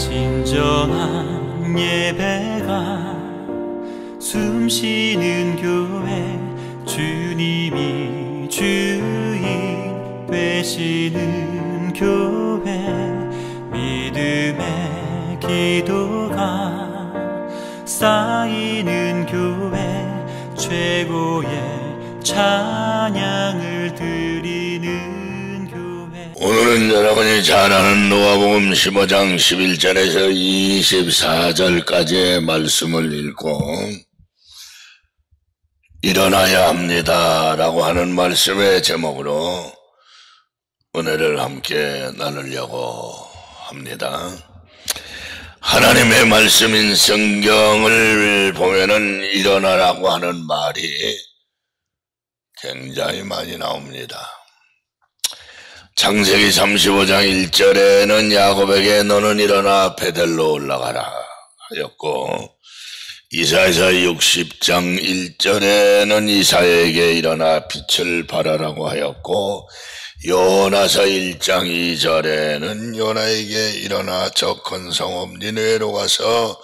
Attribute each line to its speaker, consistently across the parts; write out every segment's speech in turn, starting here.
Speaker 1: 진정한 예배가 숨쉬는 교회, 주님이 주인 되시는 교회, 믿음의 기도가 쌓이는 교회, 최고의 찬양을 드리는 교회.
Speaker 2: 오늘은 여러분이 잘 아는 누가복음 15장 11절에서 24절까지의 말씀을 읽고 일어나야 합니다 라고 하는 말씀의 제목으로 은혜를 함께 나누려고 합니다. 하나님의 말씀인 성경을 보면은 일어나라고 하는 말이 굉장히 많이 나옵니다. 창세기 35장 1절에는 야곱에게 너는 일어나 베델로 올라가라 하였고, 이사야서 60장 1절에는 이사야에게 일어나 빛을 발하라고 하였고, 요나서 1장 2절에는 요나에게 일어나 저 큰 성읍 니느웨로 가서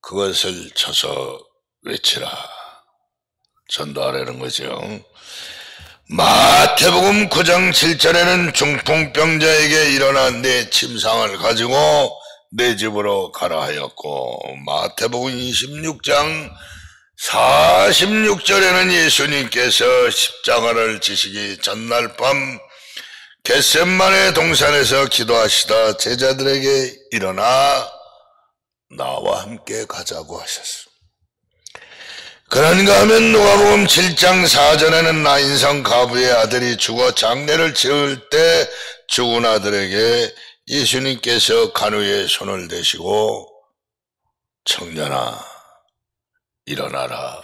Speaker 2: 그것을 쳐서 외치라, 전도하라는 거죠. 마태복음 9장 7절에는 중풍병자에게 일어나 내 침상을 가지고 내 집으로 가라 하였고, 마태복음 26장 46절에는 예수님께서 십자가를 지시기 전날 밤 겟셋마네 동산에서 기도하시다 제자들에게 일어나 나와 함께 가자고 하셨습니다. 그런가 하면 누가복음 7장 4절에는 나인성 가부의 아들이 죽어 장례를 치를 때 죽은 아들에게 예수님께서 간우의 손을 대시고 청년아 일어나라,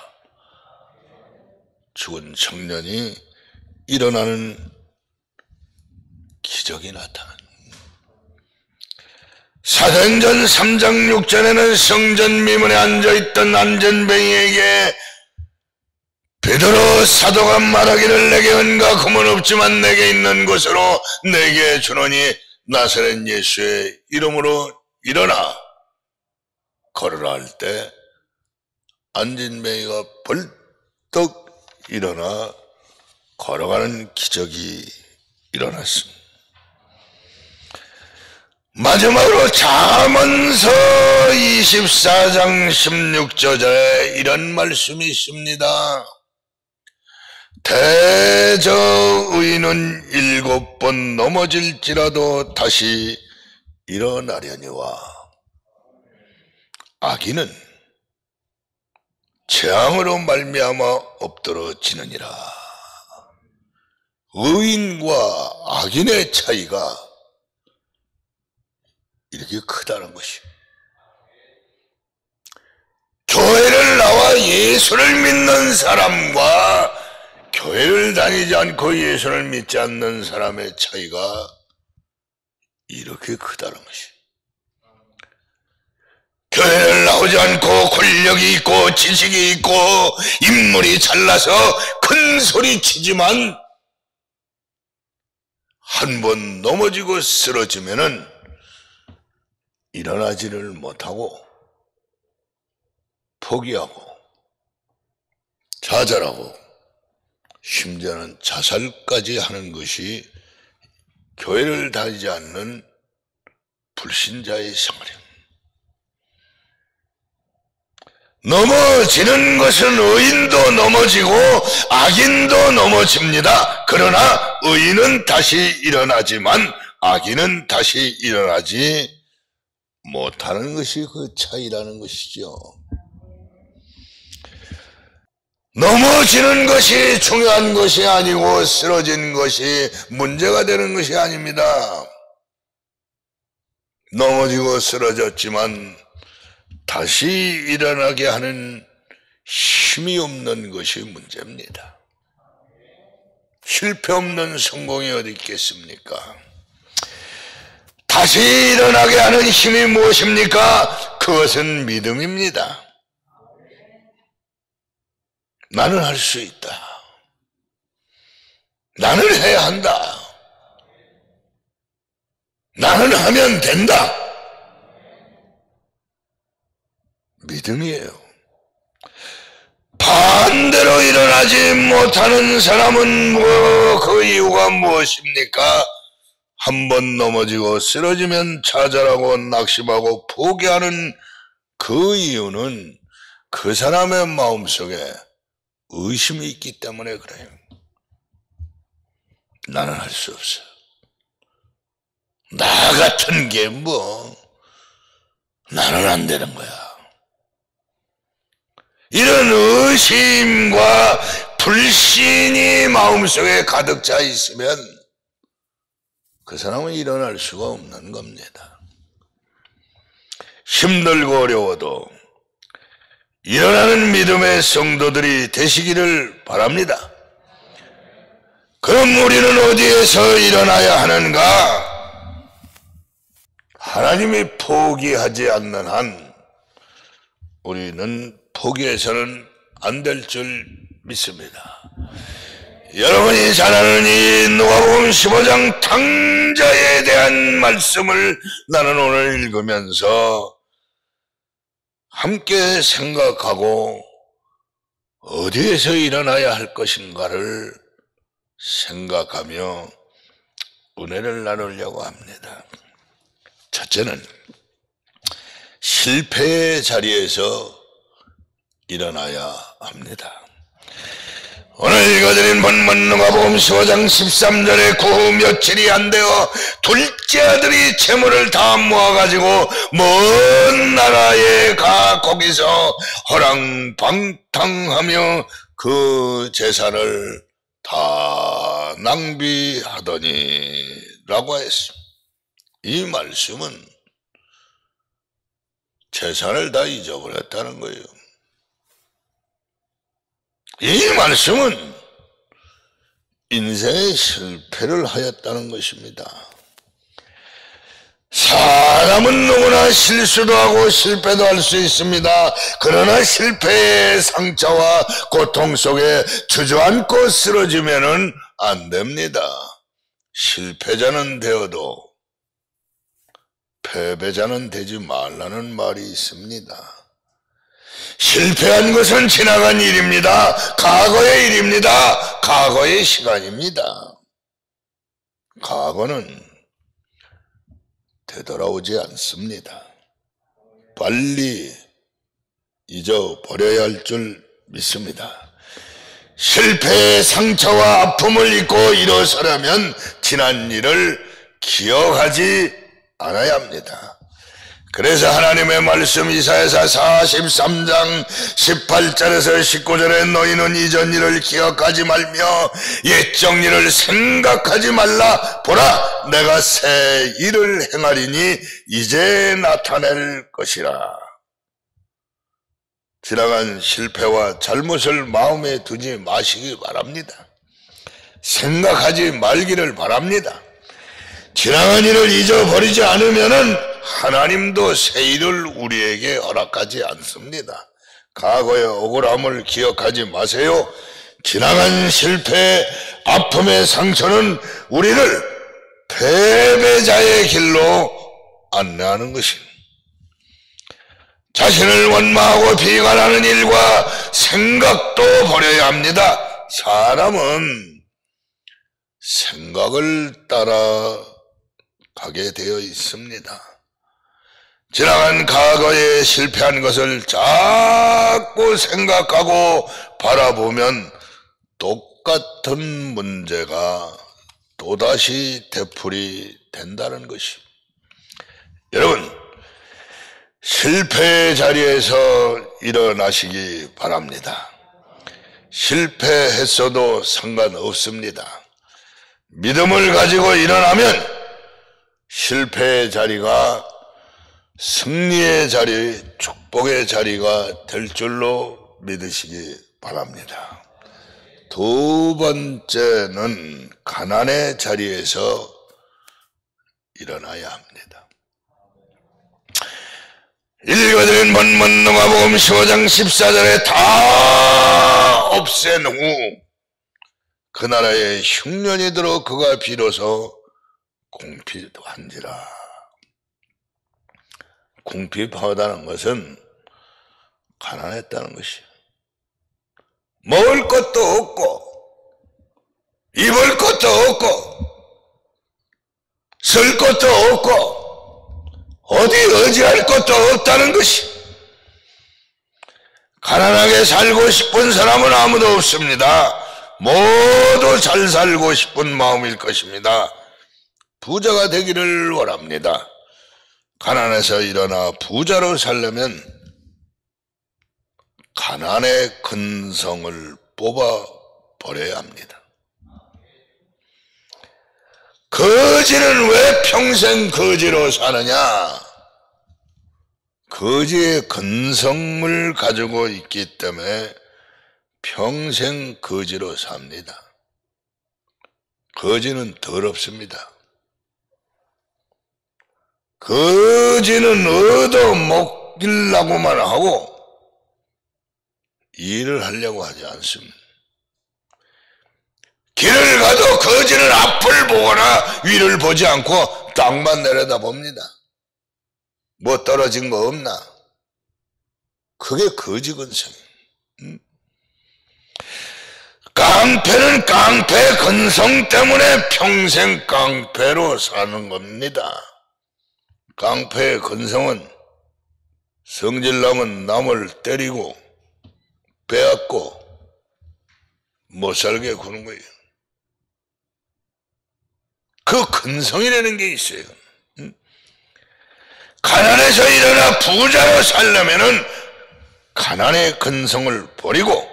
Speaker 2: 죽은 청년이 일어나는 기적이 나타납니다. 사도행전 3장 6절에는 성전 미문에 앉아있던 안전뱅이에게 베드로 사도가 말하기를 내게 은과 금은 없지만 내게 있는 것으로 내게 주노니 나사렛 예수의 이름으로 일어나 걸으라 할 때 안전뱅이가 벌떡 일어나 걸어가는 기적이 일어났습니다. 마지막으로 잠언서 24장 16절에 이런 말씀이 있습니다. 대저 의인은 7번 넘어질지라도 다시 일어나려니와 악인은 재앙으로 말미암아 엎드러지느니라. 의인과 악인의 차이가 이렇게 크다는 것이, 교회를 나와 예수를 믿는 사람과 교회를 다니지 않고 예수를 믿지 않는 사람의 차이가 이렇게 크다는 것이, 교회를 나오지 않고 권력이 있고 지식이 있고 인물이 잘나서 큰 소리 치지만 한 번 넘어지고 쓰러지면은 일어나지를 못하고 포기하고 좌절하고 심지어는 자살까지 하는 것이 교회를 다니지 않는 불신자의 생활입니다. 넘어지는 것은 의인도 넘어지고 악인도 넘어집니다. 그러나 의인은 다시 일어나지만 악인은 다시 일어나지 못하는 것이 그 차이라는 것이죠. 넘어지는 것이 중요한 것이 아니고 쓰러진 것이 문제가 되는 것이 아닙니다. 넘어지고 쓰러졌지만 다시 일어나게 하는 힘이 없는 것이 문제입니다. 실패 없는 성공이 어디 있겠습니까? 다시 일어나게 하는 힘이 무엇입니까? 그것은 믿음입니다. 나는 할 수 있다. 나는 해야 한다. 나는 하면 된다. 믿음이에요. 반대로 일어나지 못하는 사람은 그 이유가 무엇입니까? 한번 넘어지고 쓰러지면 좌절하고 낙심하고 포기하는 그 이유는 그 사람의 마음속에 의심이 있기 때문에 그래요. 나는 할 수 없어. 나 같은 게 나는 안 되는 거야. 이런 의심과 불신이 마음속에 가득 차 있으면 그 사람은 일어날 수가 없는 겁니다. 힘들고 어려워도 일어나는 믿음의 성도들이 되시기를 바랍니다. 그럼 우리는 어디에서 일어나야 하는가? 하나님이 포기하지 않는 한 우리는 포기해서는 안 될 줄 믿습니다. 여러분이 잘 아는 이 누가복음 15장 탕자에 대한 말씀을 나는 오늘 읽으면서 함께 생각하고 어디에서 일어나야 할 것인가를 생각하며 은혜를 나누려고 합니다. 첫째는 실패의 자리에서 일어나야 합니다. 오늘 읽어드린 본문 누가복음 15장 13절에 그 후 며칠이 안 되어 둘째 아들이 재물을 다 모아가지고 먼 나라에 가 거기서 허랑방탕하며 그 재산을 다 낭비하더니 라고 했습니다. 이 말씀은 재산을 다 잊어버렸다는 거예요. 이 말씀은 인생의 실패를 하였다는 것입니다. 사람은 누구나 실수도 하고 실패도 할 수 있습니다. 그러나 실패의 상처와 고통 속에 주저앉고 쓰러지면 안 됩니다. 실패자는 되어도 패배자는 되지 말라는 말이 있습니다. 실패한 것은 지나간 일입니다. 과거의 일입니다. 과거의 시간입니다. 과거는 되돌아오지 않습니다. 빨리 잊어버려야 할 줄 믿습니다. 실패의 상처와 아픔을 잊고 일어서려면 지난 일을 기억하지 않아야 합니다. 그래서 하나님의 말씀 이사야서 43장 18절에서 19절에 너희는 이전 일을 기억하지 말며 옛적 일을 생각하지 말라. 보라, 내가 새 일을 행하리니 이제 나타낼 것이라. 지나간 실패와 잘못을 마음에 두지 마시기 바랍니다. 생각하지 말기를 바랍니다. 지나간 일을 잊어버리지 않으면은 하나님도 새 일을 우리에게 허락하지 않습니다. 과거의 억울함을 기억하지 마세요. 지나간 실패, 아픔의 상처는 우리를 패배자의 길로 안내하는 것입니다. 자신을 원망하고 비관하는 일과 생각도 버려야 합니다. 사람은 생각을 따라 가게 되어 있습니다. 지나간 과거에 실패한 것을 자꾸 생각하고 바라보면 똑같은 문제가 또다시 되풀이 된다는 것입니다. 여러분, 실패의 자리에서 일어나시기 바랍니다. 실패했어도 상관없습니다. 믿음을 가지고 일어나면 실패의 자리가 승리의 자리, 축복의 자리가 될 줄로 믿으시기 바랍니다. 두 번째는 가난의 자리에서 일어나야 합니다. 읽어드린 본문 누가복음 15장 14절에 다 없앤 후 그 나라에 흉년이 들어 그가 비로소 궁핍한지라. 궁핍하다는 것은 가난했다는 것이요. 먹을 것도 없고 입을 것도 없고 쓸 것도 없고 어디 의지할 것도 없다는 것이. 가난하게 살고 싶은 사람은 아무도 없습니다. 모두 잘 살고 싶은 마음일 것입니다. 부자가 되기를 원합니다. 가난해서 일어나 부자로 살려면 가난의 근성을 뽑아버려야 합니다. 거지는 왜 평생 거지로 사느냐? 거지의 근성을 가지고 있기 때문에 평생 거지로 삽니다. 거지는 더럽습니다. 거지는 얻어먹으려고만 하고 일을 하려고 하지 않습니다. 길을 가도 거지는 앞을 보거나 위를 보지 않고 땅만 내려다봅니다. 뭐 떨어진 거 없나? 그게 거지 근성이에요. 깡패는 깡패 근성 때문에 평생 깡패로 사는 겁니다. 깡패의 근성은 성질나면 남을 때리고 빼앗고 못 살게 구는 거예요. 그 근성이라는 게 있어요. 가난해서 일어나 부자로 살려면은 가난의 근성을 버리고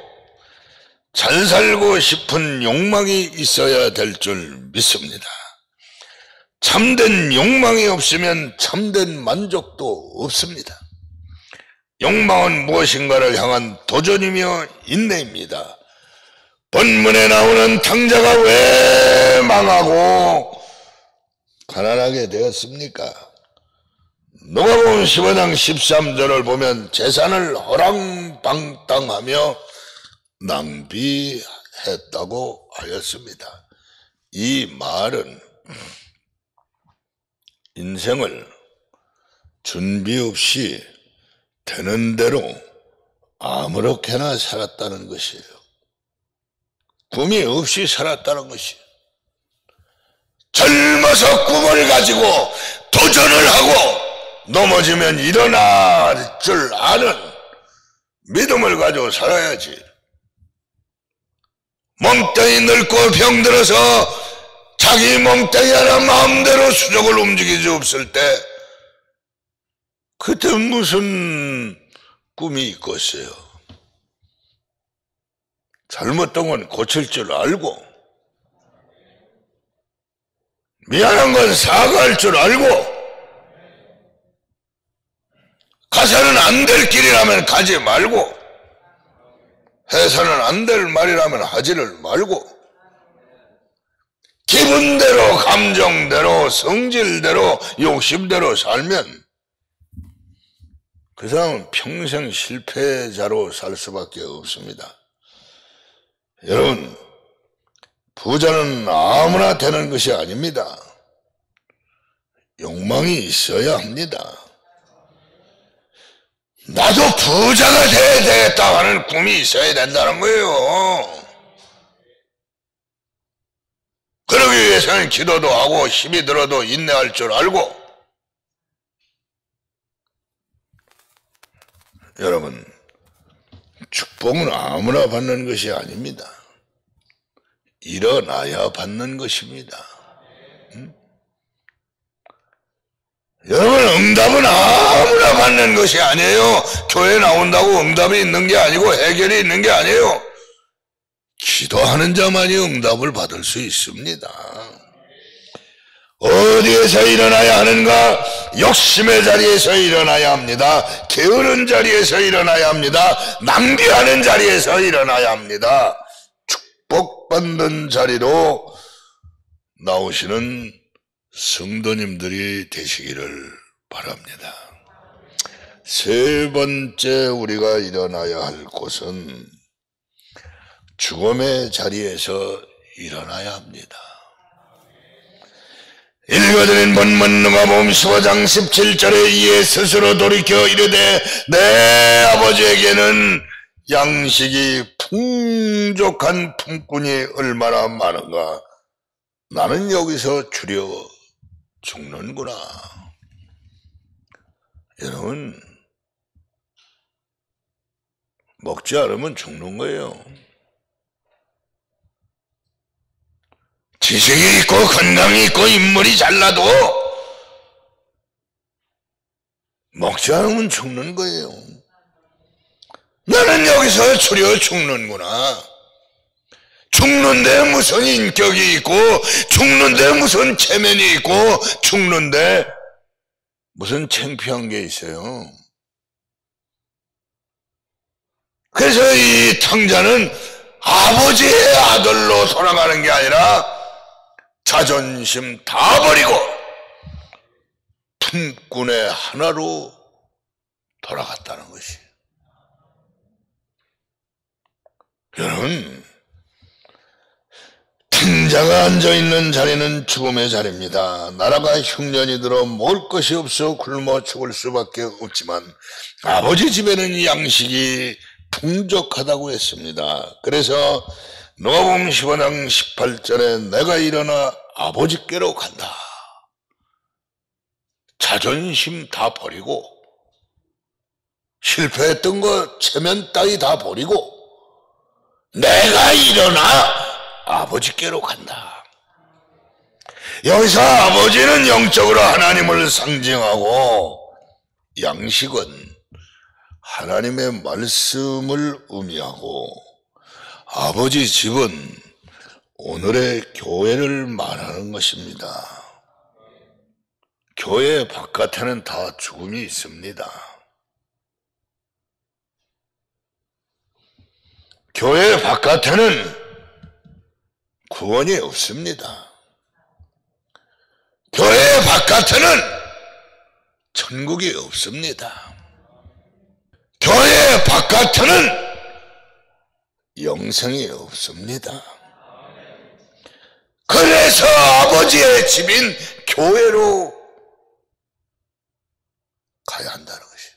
Speaker 2: 잘 살고 싶은 욕망이 있어야 될 줄 믿습니다. 참된 욕망이 없으면 참된 만족도 없습니다. 욕망은 무엇인가를 향한 도전이며 인내입니다. 본문에 나오는 탕자가 왜 망하고 가난하게 되었습니까? 누가복음 15장 13절을 보면 재산을 허랑방탕하며 낭비했다고 하였습니다. 이 말은 인생을 준비 없이 되는 대로 아무렇게나 살았다는 것이에요. 꿈이 없이 살았다는 것이에요. 젊어서 꿈을 가지고 도전을 하고 넘어지면 일어날 줄 아는 믿음을 가지고 살아야지. 멍땅이 늙고 병들어서 자기 멍땅이 하나 마음대로 수족을 움직일 수 없을 때 그때 무슨 꿈이 있겠어요. 잘못된 건 고칠 줄 알고 미안한 건 사과할 줄 알고 가서는 안 될 길이라면 가지 말고 해서는 안 될 말이라면 하지를 말고 기분대로 감정대로 성질대로 욕심대로 살면 그 사람은 평생 실패자로 살 수밖에 없습니다. 여러분, 부자는 아무나 되는 것이 아닙니다. 욕망이 있어야 합니다. 나도 부자가 돼야 되겠다 하는 꿈이 있어야 된다는 거예요. 그러기 위해서는 기도도 하고 힘이 들어도 인내할 줄 알고. 여러분, 축복은 아무나 받는 것이 아닙니다. 일어나야 받는 것입니다. 여러분, 응답은 아무나 받는 것이 아니에요. 교회 나온다고 응답이 있는 게 아니고 해결이 있는 게 아니에요. 기도하는 자만이 응답을 받을 수 있습니다. 어디에서 일어나야 하는가? 욕심의 자리에서 일어나야 합니다. 게으른 자리에서 일어나야 합니다. 낭비하는 자리에서 일어나야 합니다. 축복받는 자리로 나오시는 성도님들이 되시기를 바랍니다. 세 번째 우리가 일어나야 할 곳은 죽음의 자리에서 일어나야 합니다. 읽어드린 본문 누가복음 15장 17절에 이에 스스로 돌이켜 이르되 내 아버지에게는 양식이 풍족한 품꾼이 얼마나 많은가. 나는 여기서 주려 죽는구나. 여러분, 먹지 않으면 죽는 거예요. 지식이 있고 건강이 있고 인물이 잘나도 먹지 않으면 죽는 거예요. 나는 여기서 주려 죽는구나. 죽는데 무슨 인격이 있고, 죽는데 무슨 체면이 있고, 죽는데 무슨 창피한 게 있어요. 그래서 이 탕자는 아버지의 아들로 돌아가는 게 아니라 자존심 다 버리고 품꾼의 하나로 돌아갔다는 것이. 여러분, 탕자가 앉아있는 자리는 죽음의 자리입니다. 나라가 흉년이 들어 먹을 것이 없어 굶어 죽을 수밖에 없지만 아버지 집에는 양식이 풍족하다고 했습니다. 그래서 누가복음 15장 18절에 내가 일어나 아버지께로 간다. 자존심 다 버리고 실패했던 거 체면 따위 다 버리고 내가 일어나 아버지께로 간다. 여기서 아버지는 영적으로 하나님을 상징하고 양식은 하나님의 말씀을 의미하고 아버지 집은 오늘의 교회를 말하는 것입니다. 교회 바깥에는 다 죽음이 있습니다. 교회 바깥에는 구원이 없습니다. 교회 바깥에는 천국이 없습니다. 교회 바깥에는 영생이 없습니다. 그래서 아버지의 집인 교회로 가야 한다는 것이에요.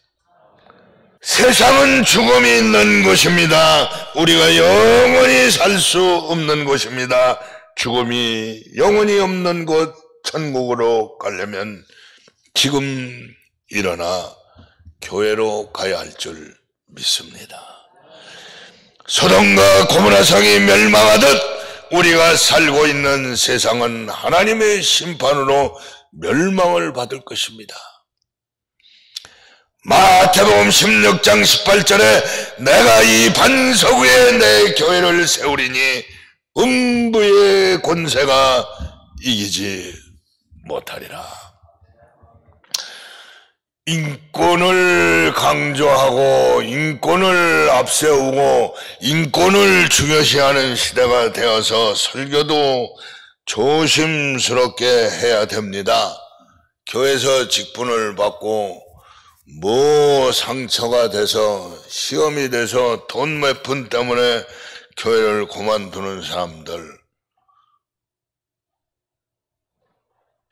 Speaker 2: 세상은 죽음이 있는 곳입니다. 우리가 영원히 살 수 없는 곳입니다. 죽음이 영원히 없는 곳 천국으로 가려면 지금 일어나 교회로 가야 할 줄 믿습니다. 소돔과 고모라 성이 멸망하듯 우리가 살고 있는 세상은 하나님의 심판으로 멸망을 받을 것입니다. 마태복음 16장 18절에 내가 이 반석 위에 내 교회를 세우리니 음부의 권세가 이기지 못하리라. 인권을 강조하고 인권을 앞세우고 인권을 중요시하는 시대가 되어서 설교도 조심스럽게 해야 됩니다. 교회에서 직분을 받고 뭐 상처가 돼서 시험이 돼서 돈 몇 푼 때문에 교회를 그만두는 사람들,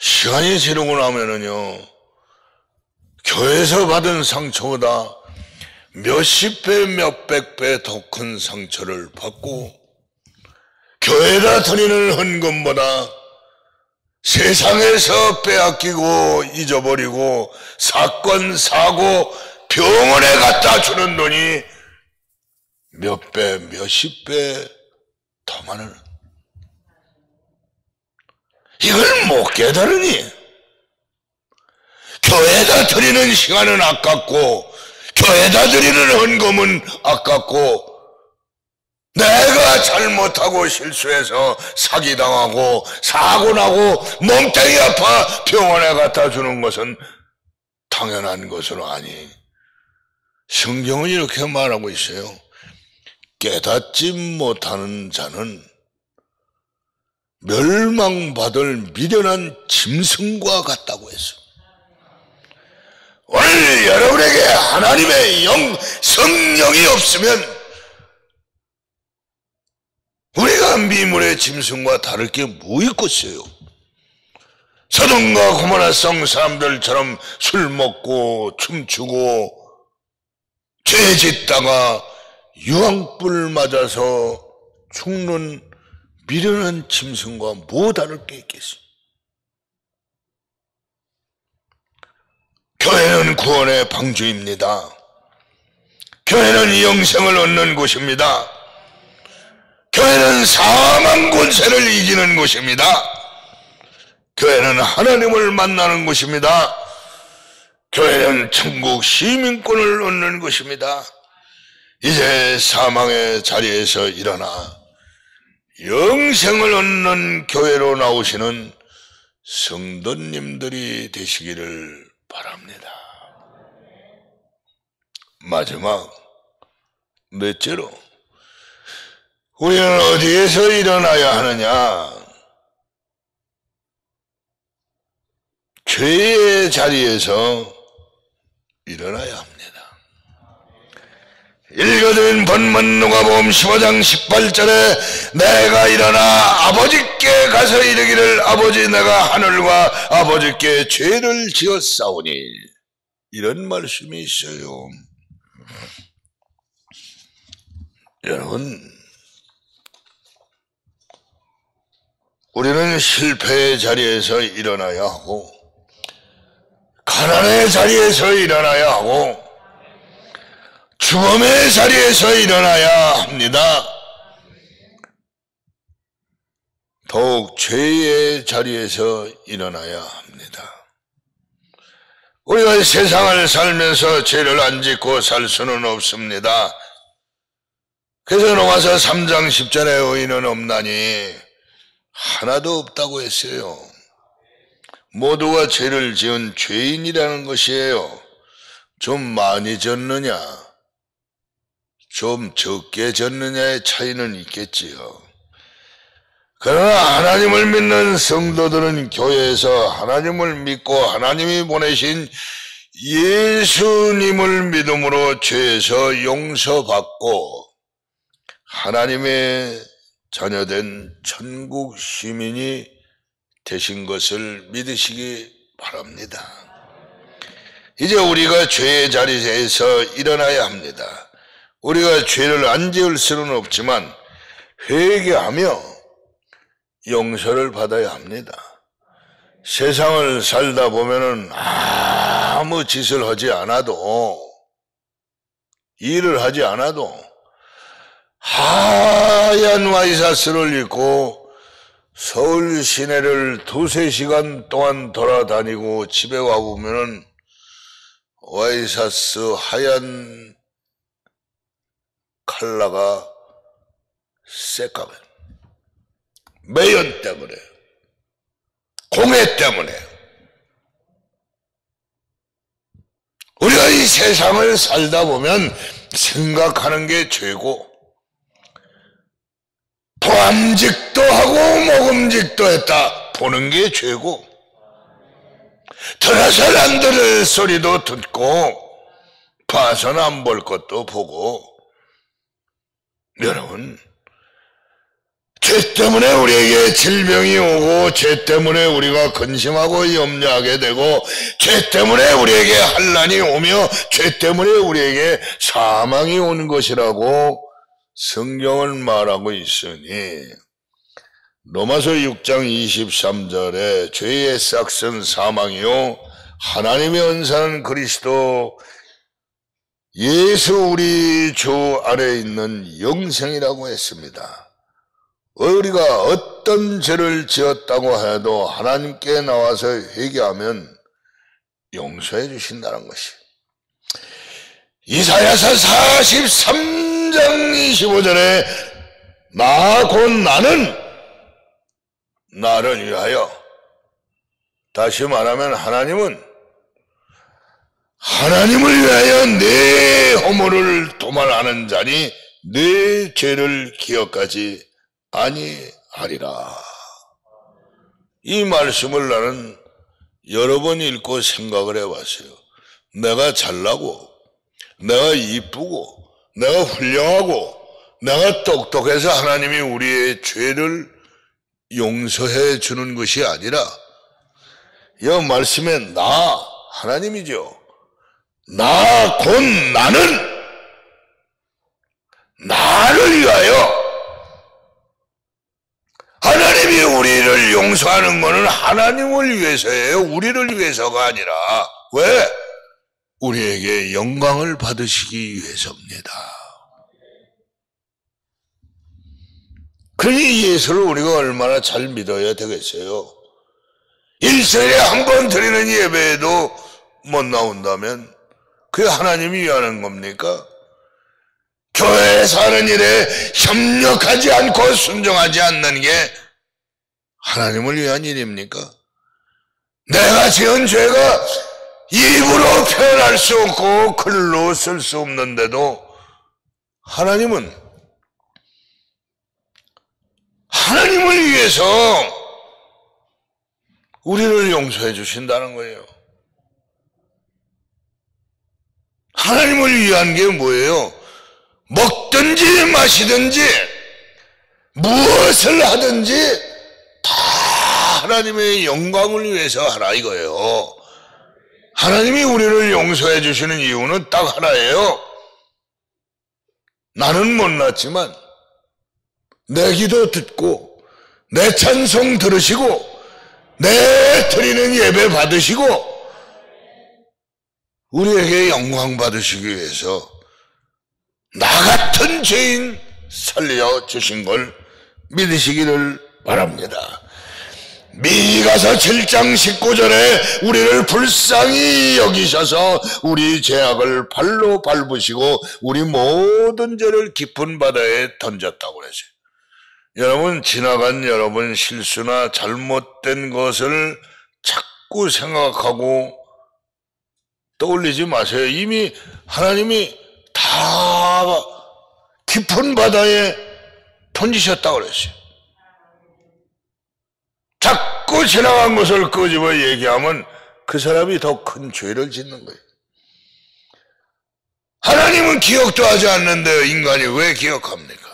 Speaker 2: 시간이 지르고 나면은요 교회에서 받은 상처보다 몇십 배 몇백 배 더 큰 상처를 받고 교회에다 드리는 헌금보다 세상에서 빼앗기고 잊어버리고 사건 사고 병원에 갖다 주는 돈이 몇 배 몇십 배 더 많은, 이걸 못 깨달으니 교회에다 드리는 시간은 아깝고 교회에다 드리는 헌금은 아깝고 내가 잘못하고 실수해서 사기당하고 사고나고 몸뚱이 아파 병원에 갖다 주는 것은 당연한 것은 아니. 성경은 이렇게 말하고 있어요. 깨닫지 못하는 자는 멸망받을 미련한 짐승과 같다고 했어. 오늘 여러분에게 하나님의 성령이 없으면 우리가 미물의 짐승과 다를 게 뭐 있겠어요? 소돔과 고모라 성 사람들처럼 술 먹고 춤추고 죄 짓다가 유황불 맞아서 죽는 미련한 짐승과 뭐 다를 게 있겠어요? 교회는 구원의 방주입니다. 교회는 영생을 얻는 곳입니다. 교회는 사망 권세를 이기는 곳입니다. 교회는 하나님을 만나는 곳입니다. 교회는 천국 시민권을 얻는 곳입니다. 이제 사망의 자리에서 일어나 영생을 얻는 교회로 나오시는 성도님들이 되시기를 바랍니다. 마지막 넷째로, 우리는 어디에서 일어나야 하느냐? 죄의 자리에서 일어나야 합니다. 읽어드린 본문 누가복음 15장 18절에 내가 일어나 아버지께 가서 이르기를 아버지 내가 하늘과 아버지께 죄를 지었사오니, 이런 말씀이 있어요. 여러분, 우리는 실패의 자리에서 일어나야 하고 가난의 자리에서 일어나야 하고 죽음의 자리에서 일어나야 합니다. 더욱 죄의 자리에서 일어나야 합니다. 우리가 세상을 살면서 죄를 안 짓고 살 수는 없습니다. 그래서 로마서 3장 10절에 의인은 없나니 하나도 없다고 했어요. 모두가 죄를 지은 죄인이라는 것이에요. 좀 많이 졌느냐, 좀 적게 졌느냐의 차이는 있겠지요. 그러나 하나님을 믿는 성도들은 교회에서 하나님을 믿고 하나님이 보내신 예수님을 믿음으로 죄에서 용서받고 하나님의 자녀된 천국 시민이 되신 것을 믿으시기 바랍니다. 이제 우리가 죄의 자리에서 일어나야 합니다. 우리가 죄를 안 지을 수는 없지만 회개하며 용서를 받아야 합니다. 세상을 살다 보면은 아무 짓을 하지 않아도, 일을 하지 않아도 하얀 와이셔츠를 입고 서울 시내를 2-3시간 동안 돌아다니고 집에 와보면은 와이셔츠 하얀 컬러가 새까매. 매연 때문에, 공해 때문에. 우리가 이 세상을 살다 보면 생각하는 게 죄고, 보암직도 하고 모금직도 했다 보는 게 죄고, 들어서는 안 들을 소리도 듣고 봐서는 안 볼 것도 보고. 여러분, 죄 때문에 우리에게 질병이 오고, 죄 때문에 우리가 근심하고 염려하게 되고, 죄 때문에 우리에게 환난이 오며, 죄 때문에 우리에게 사망이 오는 것이라고 성경은 말하고 있으니, 로마서 6장 23절에 죄의 싹은 사망이요 하나님의 은사는 그리스도 예수 우리 주 안에 있는 영생이라고 했습니다. 우리가 어떤 죄를 지었다고 해도 하나님께 나와서 회개하면 용서해 주신다는 것이. 이사야서 43장 25절에 나 곧 나는 나를 위하여, 다시 말하면 하나님은 하나님을 위하여 내 허물을 도말하는 자니 내 죄를 기억하지 아니하리라. 이 말씀을 나는 여러 번 읽고 생각을 해봤어요. 내가 잘나고, 내가 이쁘고, 내가 훌륭하고, 내가 똑똑해서 하나님이 우리의 죄를 용서해 주는 것이 아니라 이 말씀에 나, 하나님이죠. 나, 곧 나는 나를 위하여. 하나님이 우리를 용서하는 것은 하나님을 위해서예요. 우리를 위해서가 아니라. 왜? 우리에게 영광을 받으시기 위해서입니다. 그러니 예수를 우리가 얼마나 잘 믿어야 되겠어요. 일생에 한 번 드리는 예배에도 못 나온다면 그게 하나님이 위하는 겁니까? 교회에서 하는 일에 협력하지 않고 순종하지 않는 게 하나님을 위한 일입니까? 내가 지은 죄가 입으로 표현할 수 없고 글로 쓸 수 없는데도 하나님을 위해서 우리를 용서해 주신다는 거예요. 하나님을 위한 게 뭐예요? 먹든지 마시든지 무엇을 하든지 다 하나님의 영광을 위해서 하라 이거예요. 하나님이 우리를 용서해 주시는 이유는 딱 하나예요. 나는 못났지만 내 기도 듣고 내 찬송 들으시고 내 드리는 예배 받으시고 우리에게 영광 받으시기 위해서 나 같은 죄인 살려주신 걸 믿으시기를 바랍니다. 미가서 7장 19절에 우리를 불쌍히 여기셔서 우리 죄악을 발로 밟으시고 우리 모든 죄를 깊은 바다에 던졌다고 그랬어요. 여러분, 지나간 여러분 실수나 잘못된 것을 자꾸 생각하고 떠올리지 마세요. 이미 하나님이 다 깊은 바다에 던지셨다고 그랬어요. 자꾸 지나간 것을 끄집어 얘기하면 그 사람이 더 큰 죄를 짓는 거예요. 하나님은 기억도 하지 않는데 인간이 왜 기억합니까?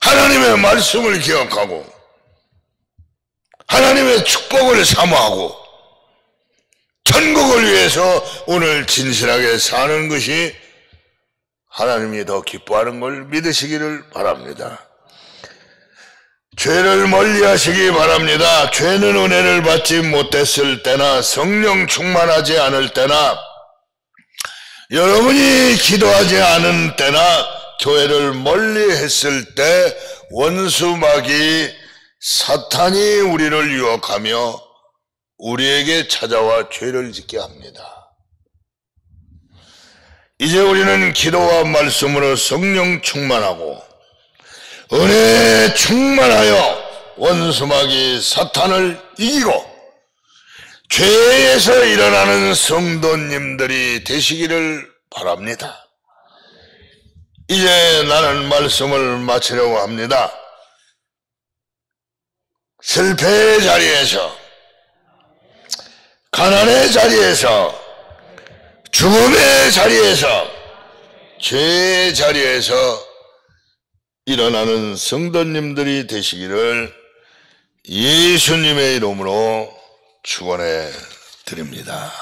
Speaker 2: 하나님의 말씀을 기억하고 하나님의 축복을 사모하고 천국을 위해서 오늘 진실하게 사는 것이 하나님이 더 기뻐하는 걸 믿으시기를 바랍니다. 죄를 멀리하시기 바랍니다. 죄는 은혜를 받지 못했을 때나 성령 충만하지 않을 때나 여러분이 기도하지 않은 때나 교회를 멀리했을 때 원수마귀 사탄이 우리를 유혹하며 우리에게 찾아와 죄를 짓게 합니다. 이제 우리는 기도와 말씀으로 성령 충만하고 은혜에 충만하여 원수마귀 사탄을 이기고 죄에서 일어나는 성도님들이 되시기를 바랍니다. 이제 나는 말씀을 마치려고 합니다. 실패의 자리에서, 가난의 자리에서, 죽음의 자리에서, 죄의 자리에서 일어나는 성도님들이 되시기를 예수님의 이름으로 축원해 드립니다.